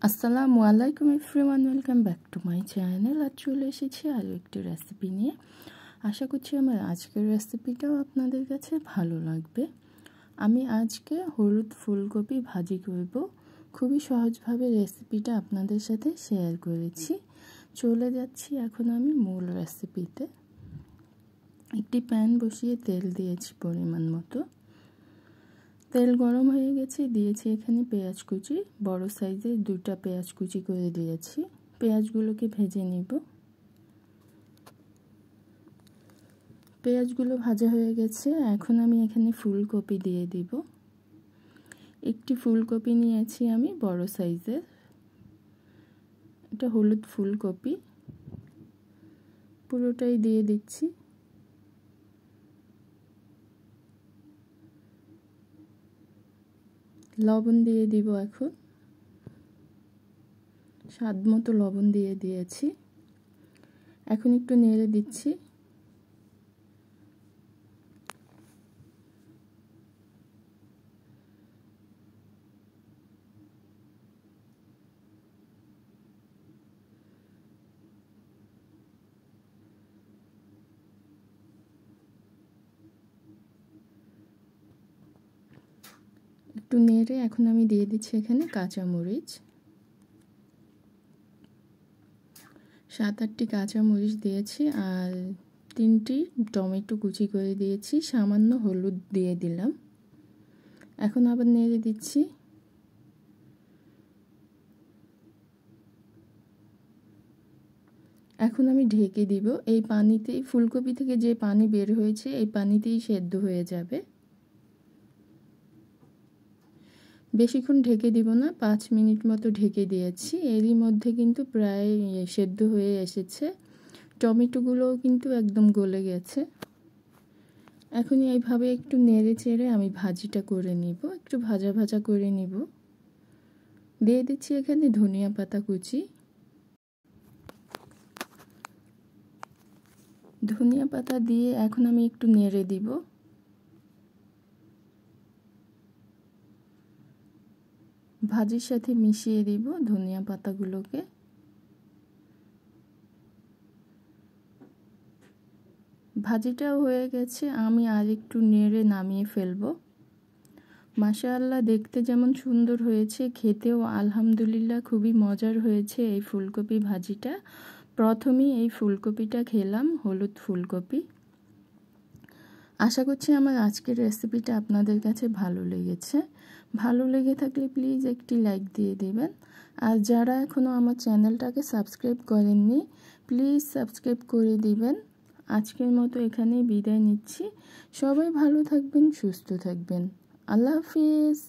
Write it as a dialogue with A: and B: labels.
A: আসসালামু আলাইকুম everyone, welcome back to my channel. আর চলে এসেছি আরও একটি রেসিপি নিয়ে। আশা করছি আমার আজকের রেসিপিটাও আপনাদের কাছে ভালো লাগবে। আমি আজকে হলুদ ফুলকপি ভাজি করব। খুবই সহজভাবে রেসিপিটা আপনাদের সাথে শেয়ার করেছি। চলে যাচ্ছি এখন আমি মূল রেসিপিতে। একটি প্যান বসিয়ে তেল দিয়েছি পরিমাণ মতো। তেল গরম হয়ে গেছে, দিয়েছি এখানে পেঁয়াজ কুচি। বড় সাইজের 2টা পেঁয়াজ কুচি করে দিয়েছি। পেঁয়াজগুলোকে ভেজে নিব। পেঁয়াজগুলো ভাজা হয়ে গেছে, এখন আমি এখানে ফুলকপি দিয়ে দিব। একটি ফুলকপি নিয়েছি আমি বড় সাইজের, এটা হলুদ ফুলকপি। পুরোটাই দিয়ে দিচ্ছি। লবণ দিয়ে দিব, এখন স্বাদ মতো লবণ দিয়ে দিয়েছি। এখন একটু নেড়ে দিচ্ছি। একটু নেড়ে এখন আমি দিয়ে দিচ্ছি এখানে কাঁচামরিচ। 7-8টি কাঁচামরিচ দিয়েছি, আর 3টি টমেটো কুচি করে দিয়েছি। সামান্য হলুদ দিয়ে দিলাম। এখন আবার নেড়ে দিচ্ছি। এখন আমি ঢেকে দিব। এই পানিতেই, ফুলকপি থেকে যে পানি বের হয়েছে এই পানিতেই সেদ্ধ হয়ে যাবে। বেশিক্ষণ ঢেকে দিব না, 5 মিনিট মতো ঢেকে দিয়েছি। এরই মধ্যে কিন্তু প্রায় সেদ্ধ হয়ে এসেছে। টমেটোগুলোও কিন্তু একদম গলে গেছে। এখন এইভাবে একটু নেড়ে চেড়ে আমি ভাজিটা করে নিব, একটু ভাজা ভাজা করে নিব। দিয়ে দিচ্ছি এখানে ধনিয়া পাতা কুচি। ধনিয়া পাতা দিয়ে এখন আমি একটু নেড়ে দিব। ভাজির সাথে মিশিয়ে দিব ধনিয়া পাতাগুলোকে। ভাজিটাও হয়ে গেছে, আমি আর একটু নেড়ে নামিয়ে ফেলবো। মাশাআল্লাহ, দেখতে যেমন সুন্দর হয়েছে, খেতেও আলহামদুলিল্লাহ খুবই মজার হয়েছে এই ফুলকপি ভাজিটা। প্রথমেই এই ফুলকপিটা খেলাম, হলুদ ফুলকপি। আশা করছি আমার আজকের রেসিপিটা আপনাদের কাছে ভালো লেগেছে। ভালো লেগে থাকলে প্লিজ একটি লাইক দিয়ে দিবেন। আর যারা এখনও আমার চ্যানেলটাকে সাবস্ক্রাইব করেননি, প্লিজ সাবস্ক্রাইব করে দিবেন। আজকের মতো এখানেই বিদায় নিচ্ছি। সবাই ভালো থাকবেন, সুস্থ থাকবেন। আল্লাহ হাফিজ।